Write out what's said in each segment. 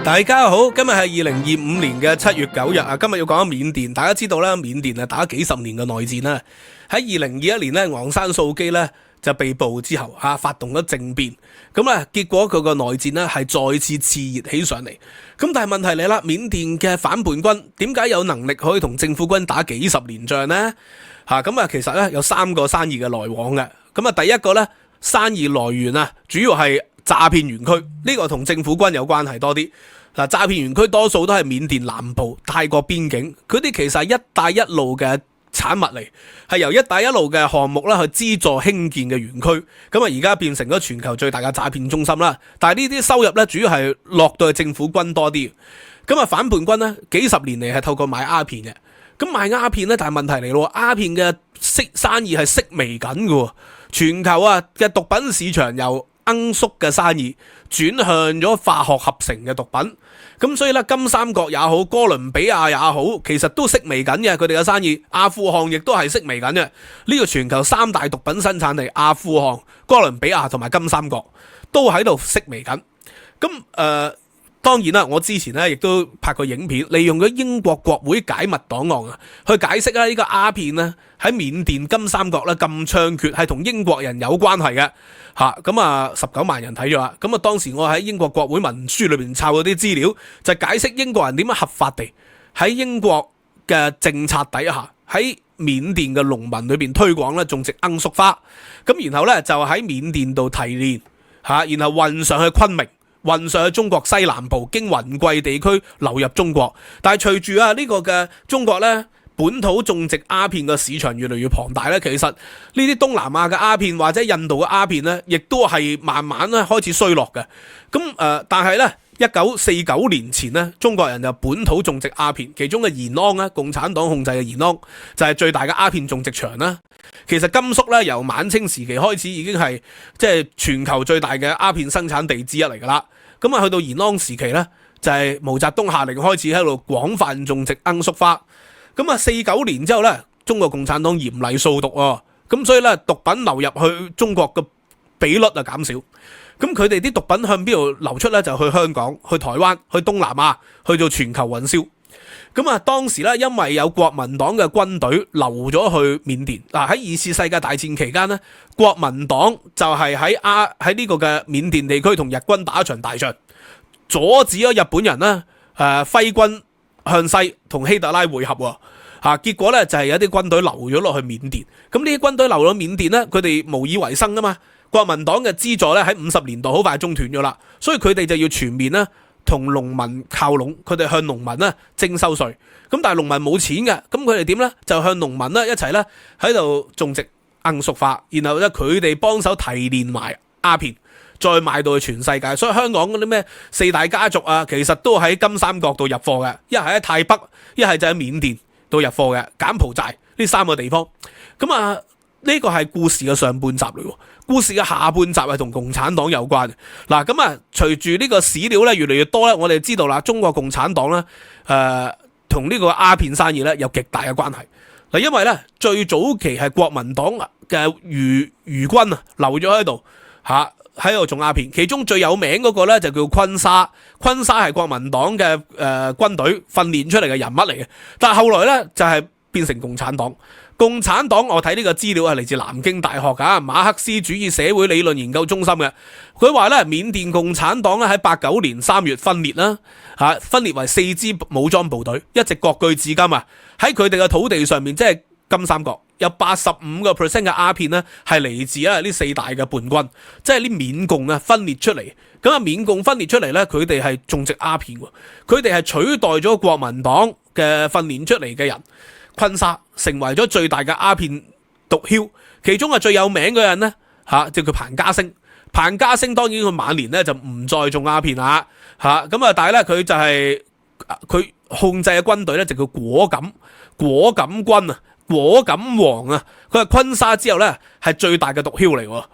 大家好，今日係2025年嘅7月9日啊！今日要講下緬甸，大家知道啦，緬甸啊打咗幾十年嘅內戰啦。喺2021年咧，昂山素基咧就被捕之後發動咗政變，咁啊結果佢個內戰咧係再次熾熱起上嚟。咁但係問題嚟啦，緬甸嘅反叛軍點解有能力可以同政府軍打幾十年仗呢？咁啊其實咧有3個生意嘅來往嘅。咁啊第一個咧生意來源啊，主要係詐騙園區，呢個同政府軍有關係多啲。嗱，詐騙園區多數都係緬甸南部泰國邊境，佢哋其實係一帶一路嘅產物嚟，係由一帶一路嘅項目啦去資助興建嘅園區，咁啊而家變成咗全球最大嘅詐騙中心啦。但係呢啲收入咧主要係落到去政府軍多啲，咁啊反叛軍呢幾十年嚟係透過買鴉片嘅，咁賣鴉片咧，但係問題嚟咯，鴉片嘅生意係式微緊嘅，全球嘅毒品市場由罌粟嘅生意轉向咗化學合成嘅毒品，咁所以咧金三角也好，哥倫比亞也好，其實都式微緊嘅，佢哋嘅生意。阿富汗亦都係式微緊嘅，呢個全球3大毒品生產地，阿富汗、哥倫比亞同埋金三角都喺度式微緊。咁當然啦，我之前咧亦都拍過影片，利用咗英國國會解密檔案去解釋呢個鴉片咧喺緬甸金三角咧咁猖獗，係同英國人有關係嘅。咁啊19萬人睇咗啦。咁啊當時我喺英國國會文書裏邊抄咗啲資料，就解釋英國人點樣合法地喺英國嘅政策底下喺緬甸嘅農民裏邊推廣咧種植罌粟花，咁然後咧就喺緬甸度提煉然後運上去昆明，運上去中國西南部，經雲貴地區流入中國。但係隨住呢個嘅中國咧本土種植鴉片嘅市場越嚟越龐大咧，其實呢啲東南亞嘅鴉片或者印度嘅鴉片咧，亦都係慢慢咧開始衰落嘅。咁但係咧1949年前咧，中國人就本土種植鴉片，其中嘅延安咧，共產黨控制嘅延安就係最大嘅鴉片種植場啦。其實甘肅咧由晚清時期開始已經係即係全球最大嘅鴉片生產地之一嚟噶啦。咁啊去到延安時期咧，就係毛澤東下令開始喺度廣泛種植罌粟花。咁啊49年之後咧，中國共產黨嚴厲掃毒咁所以咧毒品流入去中國嘅比率減少。咁佢哋啲毒品向邊度流出咧？就去香港、去台灣、去東南亞，去做全球運銷。咁啊當時咧因為有國民黨嘅軍隊流咗去緬甸。喺2次世界大戰期間咧，國民黨就係喺呢個嘅緬甸地區同日軍打一場大仗，阻止咗日本人咧揮軍向西同希特拉會合。結果咧就係有啲軍隊流咗落去緬甸。咁呢啲軍隊流咗緬甸咧，佢哋無以為生啊嘛。國民黨嘅資助咧喺50年代好快中斷咗啦，所以佢哋就要全面咧同農民靠攏，佢哋向農民咧徵收稅。咁但係農民冇錢嘅，咁佢哋點咧？就向農民咧一齊咧喺度種植罌粟花，然後咧佢哋幫手提煉埋鴉片，再賣到去全世界。所以香港嗰啲咩4大家族其實都喺金三角度入貨嘅，一係喺泰北，一係就喺緬甸度入貨嘅，柬埔寨呢3個地方。咁呢個係故事嘅上半集嚟，故事嘅下半集係同共產黨有關。嗱，咁隨住呢個史料咧越嚟越多咧，我哋知道啦，中國共產黨咧同呢個鴉片生意咧有極大嘅關係。嗱，因為咧最早期係國民黨嘅餘軍留咗喺度喺度種鴉片，其中最有名嗰個咧就叫坤沙。坤沙係國民黨嘅軍隊訓練出嚟嘅人物嚟嘅，但係後來咧就係變成共產黨。共產黨我睇呢個資料係嚟自南京大學馬克思主義社會理論研究中心嘅。佢話咧緬甸共產黨咧喺89年3月分裂啦，分裂為4支武裝部隊，一直割據至今喺佢哋嘅土地上面，即係金三角有85%嘅鴉片咧係嚟自呢4大嘅叛軍，即係啲緬共分裂出嚟。咁緬共分裂出嚟咧，佢哋係種植鴉片，佢哋係取代咗國民黨嘅訓練出嚟嘅人。坤沙成為咗最大嘅鴉片毒梟，其中最有名嘅人呢，就叫彭家聲。彭家聲當然佢晚年咧就唔再種鴉片啦，但係咧佢就係佢控制嘅軍隊咧就叫果敢軍果敢王佢係坤沙之後咧係最大嘅毒梟嚟。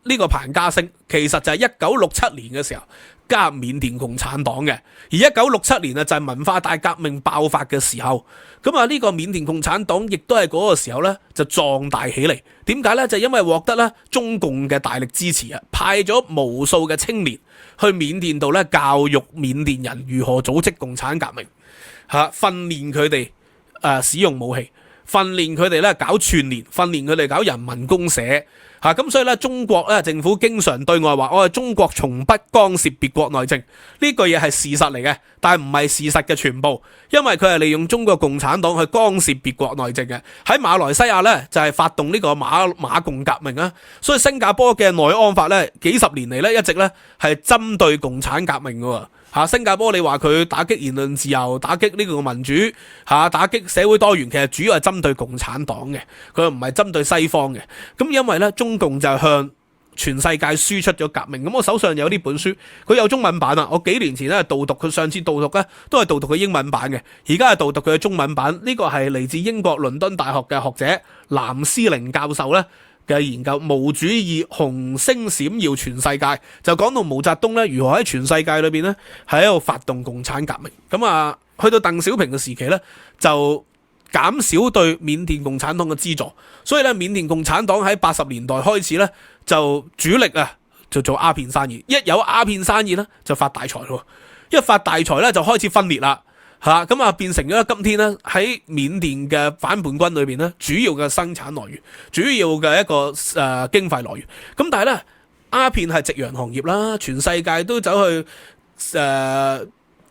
呢個彭家聲其實就係1967年嘅時候加入緬甸共產黨嘅。而1967年啊，就係文化大革命爆發嘅時候，咁啊呢個緬甸共產黨亦都係嗰個時候咧就壯大起嚟。點解咧？就因為獲得咧中共嘅大力支持啊，派咗無數嘅青年去緬甸度咧教育緬甸人如何組織共產革命，訓練佢哋使用武器，訓練佢哋咧搞串聯，訓練佢哋搞人民公社。咁所以咧，中國咧政府經常對外話：我係中國從不干涉別國內政。呢句嘢係事實嚟嘅，但係唔係事實嘅全部，因為佢係利用中國共產黨去干涉別國內政嘅。喺馬來西亞咧就係發動呢個馬共革命啊，所以新加坡嘅內安法咧幾十年嚟咧一直咧係針對共產革命嘅。新加坡你話佢打擊言論自由、打擊呢個民主、打擊社會多元，其實主要係針對共產黨嘅，佢唔係針對西方嘅。咁因為咧中共就向全世界輸出咗革命。咁我手上有呢本書，佢有中文版啊。我幾年前咧導讀佢，上次導讀咧都係導讀佢英文版嘅，而家係導讀佢嘅中文版。呢個係嚟自英國倫敦大學嘅學者藍思寧教授咧嘅研究，毛主義紅星閃耀全世界，就講到毛澤東咧如何喺全世界裏邊咧喺度發動共產革命。咁啊，去到鄧小平嘅時期咧就減少對緬甸共產黨嘅資助，所以咧緬甸共產黨喺80年代開始咧就主力就做鴉片生意，一有鴉片生意咧就發大財咯，一發大財咧就開始分裂啦。咁啊變成咗今天咧喺緬甸嘅反叛軍裏邊咧主要嘅生產來源，主要嘅一個經費來源。咁但係咧鴉片係夕陽行業啦，全世界都走去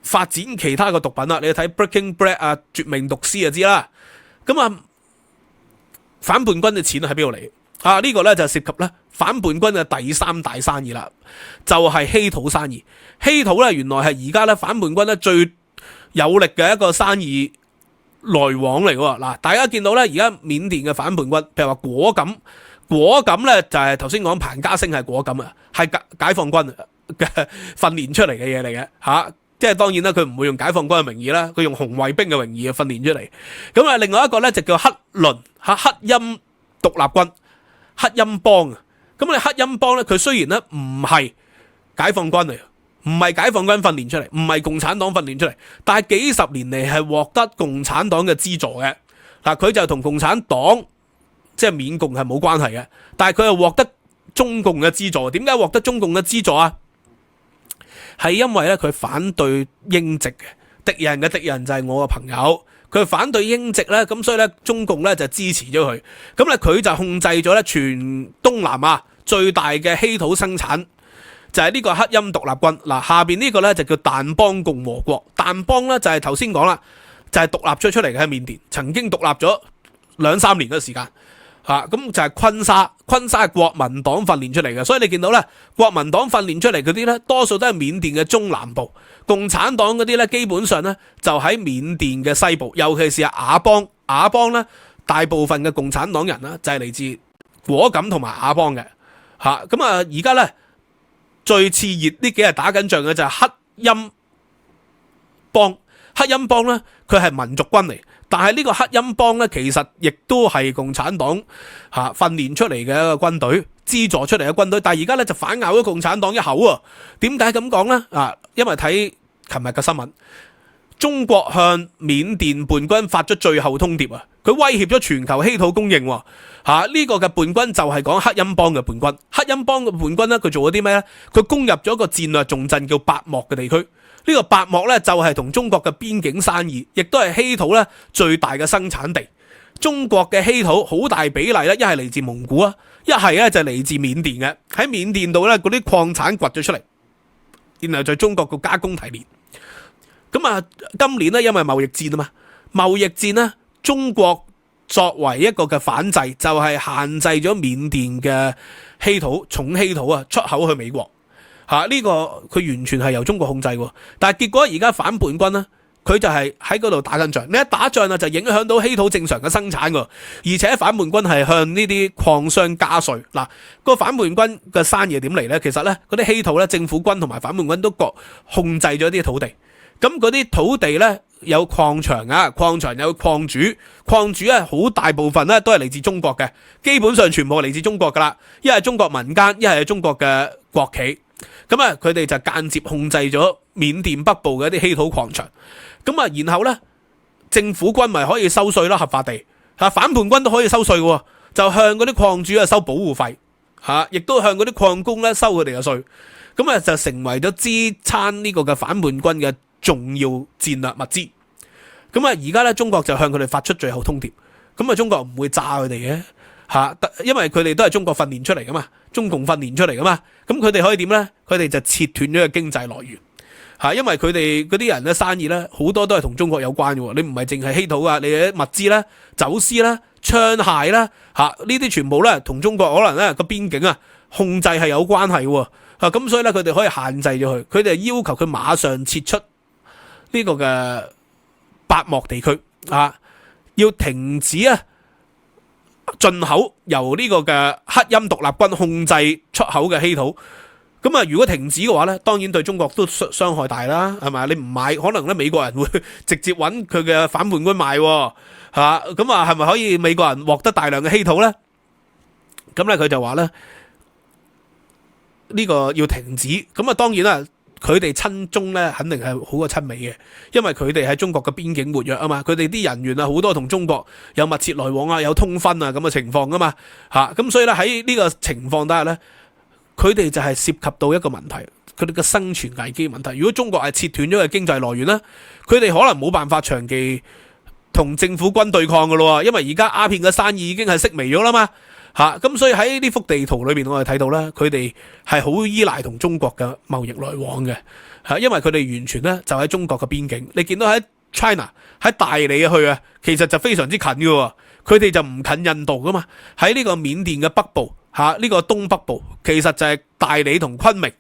發展其他嘅毒品啦。你睇 Breaking Bad 絕命毒師就知啦。咁啊反叛軍嘅錢喺邊度嚟？呢個咧就涉及咧反叛軍嘅第三大生意啦，就係稀土生意。稀土咧原來係而家咧反叛軍咧最有力嘅一個生意來往嚟喎。嗱，大家見到咧，而家緬甸嘅反叛軍，譬如話果敢咧就係頭先講彭家聲係果敢啊，係解放軍嘅訓練出嚟嘅嘢嚟嘅。即係當然啦，佢唔會用解放軍嘅名義啦，佢用紅衛兵嘅名義訓練出嚟。咁啊，另外一個咧就叫克倫黑陰獨立軍、黑陰幫啊。咁你黑陰幫咧，佢雖然咧唔係解放軍嚟，唔係解放軍訓練出嚟，唔係共產黨訓練出嚟，但係幾十年嚟係獲得共產黨嘅資助嘅。佢就同共產黨即係緬共係冇關係嘅，但係佢又獲得中共嘅資助。點解獲得中共嘅資助啊？係因為咧佢反對英殖嘅，敵人嘅敵人就係我嘅朋友，佢反對英殖咧，咁所以咧中共咧就支持咗佢。咁咧佢就控制咗咧全東南亞最大嘅稀土生產，就係呢個黑陰獨立軍。嗱，下邊呢個咧就叫掸邦共和國。掸邦咧就係頭先講啦，就係獨立咗出嚟嘅，喺緬甸曾經獨立咗2-3年嘅時間。咁就係坤沙係國民黨訓練出嚟嘅，所以你見到咧國民黨訓練出嚟嗰啲咧多數都係緬甸嘅中南部，共產黨嗰啲咧基本上咧就喺緬甸嘅西部，尤其是佤邦咧大部分嘅共產黨人呢就係嚟自果敢同埋佤邦嘅。咁啊而家咧最熾熱呢幾日打緊仗嘅就係黑陰幫。黑陰幫咧佢係民族軍嚟，但係呢個黑陰幫咧其實亦都係共產黨訓練出嚟嘅一個軍隊，資助出嚟嘅軍隊。但係而家咧就反咬咗共產黨一口啊！點解咁講咧？因為睇琴日嘅新聞，中國向緬甸叛軍發出最後通牒啊！佢威脅咗全球稀土供應。呢個嘅叛軍就係講黑陰幫嘅叛軍。黑陰幫嘅叛軍咧，佢做咗啲咩咧？佢攻入咗一個戰略重鎮叫白莫嘅地區。呢個白莫咧就係同中國嘅邊境生意，亦都係稀土咧最大嘅生產地。中國嘅稀土好大比例咧，一係嚟自蒙古啊，一係咧就嚟自緬甸嘅。喺緬甸度咧嗰啲礦產掘咗出嚟，然後在中國個加工提煉。咁啊，今年咧因為貿易戰啊嘛，貿易戰呢，中國作為一個嘅反制，就係限制咗緬甸嘅稀土重稀土出口去美國。呢個佢完全係由中國控制喎，但係結果而家反叛軍呢，佢就係喺嗰度打緊仗。你一打仗就影響到稀土正常嘅生產喎，而且反叛軍係向呢啲礦商加稅。個反叛軍嘅生意點嚟呢？其實呢，嗰啲稀土呢，政府軍同埋反叛軍都各控制咗啲土地。咁嗰啲土地呢，有礦場啊，礦場有礦主，礦主好大部分呢都係嚟自中國嘅，基本上全部係嚟自中國噶啦。一係中國民間，一係中國嘅國企。咁啊佢哋就間接控制咗緬甸北部嘅一啲稀土礦場。咁啊然後咧政府軍咪可以收稅啦，合法地反叛軍都可以收稅嘅，就向嗰啲礦主收保護費亦都向嗰啲礦工咧收佢哋嘅稅。咁啊就成為咗支撐呢個嘅反叛軍嘅重要戰略物資。咁啊而家咧中國就向佢哋發出最後通牒。咁啊中國唔會炸佢哋嘅因為佢哋都係中國訓練出嚟噶嘛，中共訓練出嚟噶嘛。咁佢哋可以點咧？佢哋就切斷咗個經濟來源因為佢哋嗰啲人咧生意咧好多都係同中國有關嘅。你唔係淨係稀土啊，你嘅物資啦、走私啦、槍械啦呢啲全部咧同中國可能咧個邊境控制係有關係嘅。咁所以咧佢哋可以限制咗佢，佢哋要求佢馬上撤出呢個嘅八漠地區要停止進口由呢個嘅克欽獨立軍控制出口嘅稀土。咁如果停止嘅話咧，當然對中國都傷害大啦，係咪？你唔買，可能咧美國人會直接揾佢嘅反叛軍賣咁係咪可以美國人獲得大量嘅稀土咧？咁咧佢就話咧呢個要停止。咁當然啦，佢哋親中咧肯定係好過親美嘅，因為佢哋喺中國嘅邊境活躍啊嘛，佢哋啲人員好多同中國有密切來往有通婚咁嘅情況噶嘛咁所以咧喺呢個情況底下咧，佢哋就係涉及到一個問題，佢哋嘅生存危機問題。如果中國係切斷咗嘅經濟來源咧，佢哋可能冇辦法長期同政府軍對抗噶咯，因為而家鴉片嘅生意已經係式微咗啦嘛咁所以喺呢幅地圖裏邊，我哋睇到咧，佢哋係好依賴同中國嘅貿易來往嘅因為佢哋完全咧就喺中國嘅邊境。你見到喺 China 喺大理去其實就非常之近嘅，佢哋就唔近印度噶嘛。喺呢個緬甸嘅北部呢個東北部，其實就係大理同昆明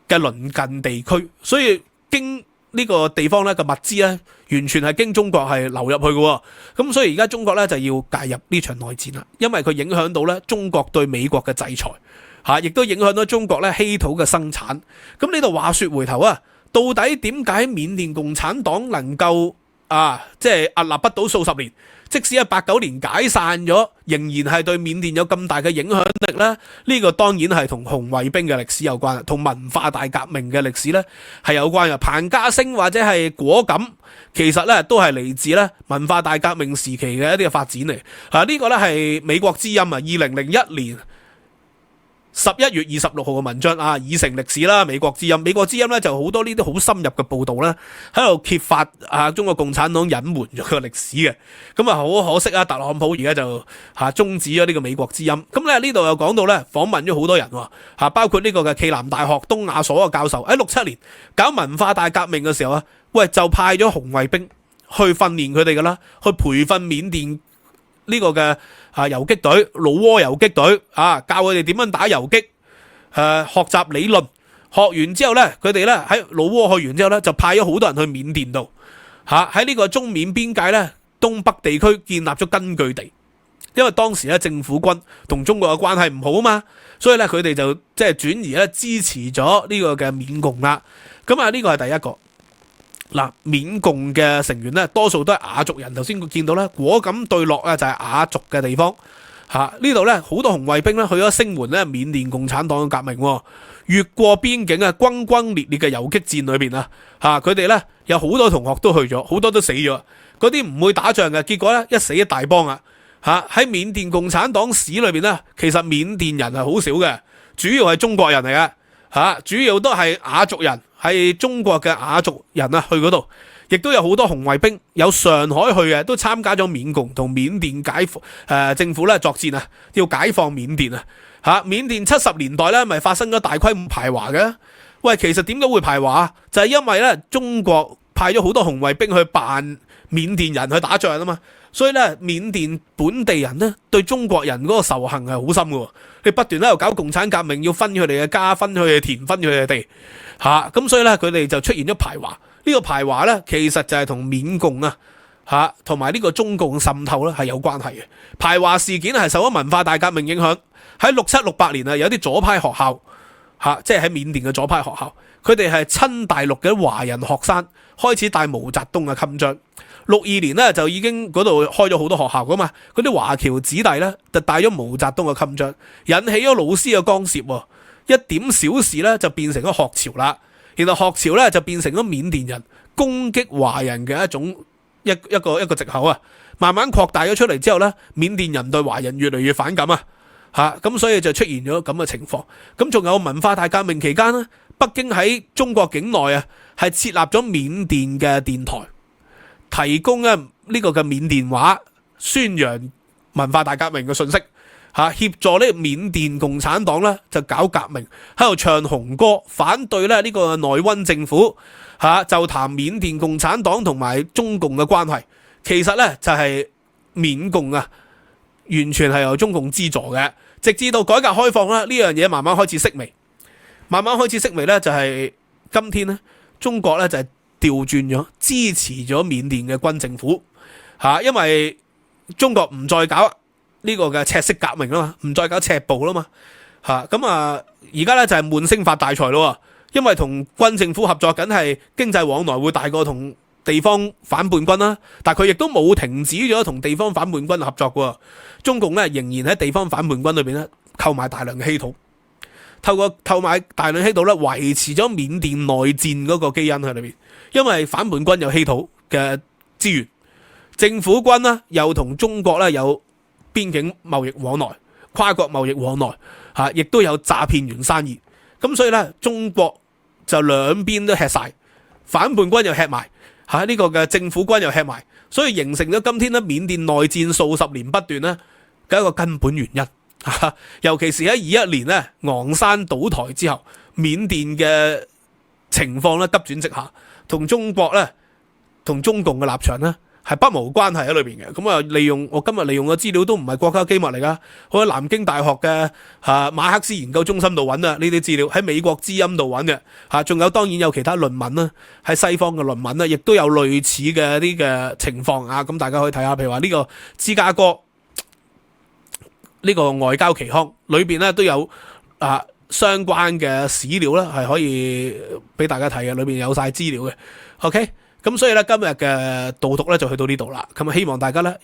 嘅鄰近地區，所以經呢個地方咧嘅物資咧，完全係經中國係流入去嘅。咁所以而家中國咧就要介入呢場內戰啦，因為佢影響到咧中國對美國嘅制裁亦都影響到中國咧稀土嘅生產。咁呢度話說回頭到底點解緬甸共產黨能夠即係屹立不倒數十年？即使係89年解散咗，仍然係對緬甸有咁大嘅影響力呢？呢個當然係同紅衛兵嘅歷史有關，同文化大革命嘅歷史呢係有關嘅。彭家聲或者係果敢，其實呢都係嚟自呢文化大革命時期嘅一啲嘅發展嚟。呢個呢係美國之音2001年11月26號嘅文章已成歷史啦。美國之音咧就好多呢啲好深入嘅報道咧，喺度揭發中國共產黨隱瞞咗個歷史嘅。咁好可惜特朗普而家就終止咗呢個美國之音。咁咧呢度又講到咧訪問咗好多人包括呢個嘅暨南大學東亞所嘅教授，喺67年搞文化大革命嘅時候就派咗紅衛兵去訓練佢哋噶啦，去培訓緬甸呢個嘅游擊隊、老撾游擊隊教佢哋點樣打游擊，學習理論。學完之後咧，佢哋咧喺老撾去完之後咧，就派咗好多人去緬甸度喺呢個中緬邊界咧東北地區建立咗根據地。因為當時咧政府軍同中國嘅關係唔好啊嘛，所以咧佢哋就即係轉移咧支持咗呢個嘅緬共啦。咁呢個係第一個。緬共嘅成員咧，多數都係雅族人。頭先見到咧，果敢對落就係雅族嘅地方。呢度咧好多紅衛兵咧去咗聲援咧緬甸共產黨嘅革命，越過邊境轟轟烈烈嘅游擊戰裏邊佢哋咧有好多同學都去咗，好多都死咗。嗰啲唔會打仗嘅，結果咧一死一大幫喺緬甸共產黨史裏邊咧，其實緬甸人係好少嘅，主要係中國人嚟嘅主要都係雅族人。係中國嘅雅族人去嗰度，亦都有好多紅衛兵，有上海去嘅，都參加咗緬共同緬甸政府咧作戰要解放緬甸緬甸70年代咧，咪發生咗大規模排華嘅。喂，其實點解會排華？就係因為咧中國派咗好多紅衛兵去扮緬甸人去打仗啊嘛，所以咧緬甸本地人咧對中國人嗰個仇恨係好深嘅。你不斷喺度搞共產革命，要分佢哋嘅家，分佢哋嘅田，分佢哋嘅地咁所以咧佢哋就出現咗排華。呢個排華咧其實就係同緬共同埋呢個中共滲透咧係有關係嘅。排華事件係受咗文化大革命影響，喺67、68年有啲左派學校即係喺緬甸嘅左派學校，佢哋係親大陸嘅華人學生開始帶毛澤東嘅襟章。62年咧就已經嗰度開咗好多學校噶嘛，嗰啲華僑子弟咧就帶咗毛澤東嘅襟章，引起咗老師嘅干涉。一點小事咧就變成咗學潮啦，然後學潮咧就變成咗緬甸人攻擊華人嘅一個藉口啊，慢慢擴大咗出嚟之後咧，緬甸人對華人越嚟越反感啊，咁所以就出現咗咁嘅情況。咁仲有文化大革命期間咧，北京喺中國境內啊係設立咗緬甸嘅電台，提供呢個嘅緬甸話宣揚文化大革命嘅信息。協助呢緬甸共產黨咧就搞革命，喺度唱紅歌，反對咧呢個內溫政府，就談緬甸共產黨同埋中共嘅關係。其實咧就係緬共啊，完全係由中共資助嘅。直至到改革開放啦，呢樣嘢慢慢開始式微，咧就係今天咧中國咧就係調轉咗支持咗緬甸嘅軍政府，因為中國唔再搞呢個嘅赤色革命啦嘛，唔再搞赤暴啦嘛，咁而家咧就係悶聲發大財咯，因為同軍政府合作緊係經濟往來會大過同地方反叛軍啦，但係佢亦都冇停止咗同地方反叛軍合作喎。中共咧仍然喺地方反叛軍裏邊咧購買大量嘅稀土，透過購買大量稀土咧維持咗緬甸內戰嗰個基因喺裏邊，因為反叛軍有稀土嘅資源，政府軍呢又同中國咧有邊境貿易往來、跨國貿易往來，亦都有詐騙員生意，咁所以咧中國就兩邊都吃晒，反叛軍又吃埋，呢個嘅政府軍又吃埋，所以形成咗今天咧緬甸內戰數十年不斷咧嘅一個根本原因。尤其是喺21年咧昂山倒台之後，緬甸嘅情況咧急轉直下，同中國咧同中共嘅立場咧係不無關係喺裏邊嘅。咁我今日利用嘅資料都唔係國家機密嚟噶，我喺南京大學嘅馬克思研究中心度揾啊，呢啲資料喺美國之音度揾嘅，仲有當然有其他論文啦，喺西方嘅論文啦，亦都有類似嘅啲嘅情況啊。咁大家可以睇下，譬如話呢個芝加哥呢個外交期刊裏邊咧都有相關嘅史料啦，係可以俾大家睇嘅，裏邊有晒資料嘅。OK。咁所以咧今日嘅導讀咧就去到呢度啦，咁希望大家咧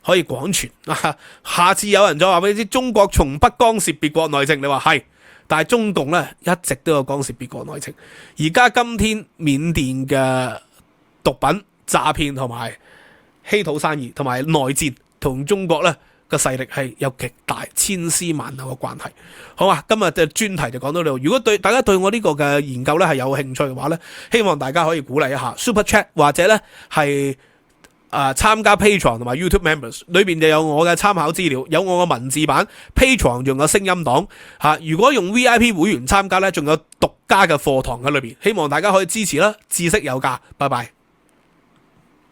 可以廣傳啊！下次有人再話俾你知中國從不干涉別國內政，你話係，但係中共咧一直都有干涉別國內政。而家今天緬甸嘅毒品詐騙同埋稀土生意同埋內戰同中國咧個勢力係有極大千絲萬縷嘅關係。好啊，今日嘅專題就講到呢度。如果大家對我呢個嘅研究咧係有興趣嘅話咧，希望大家可以鼓勵一下 Super Chat 或者咧係參加 Patreon 同埋 YouTube Members 裏邊就有我嘅參考資料，有我嘅文字版 Patreon 仲有聲音檔如果用 VIP 會員參加咧，仲有獨家嘅課堂喺裏邊。希望大家可以支持啦，知識有價，拜拜。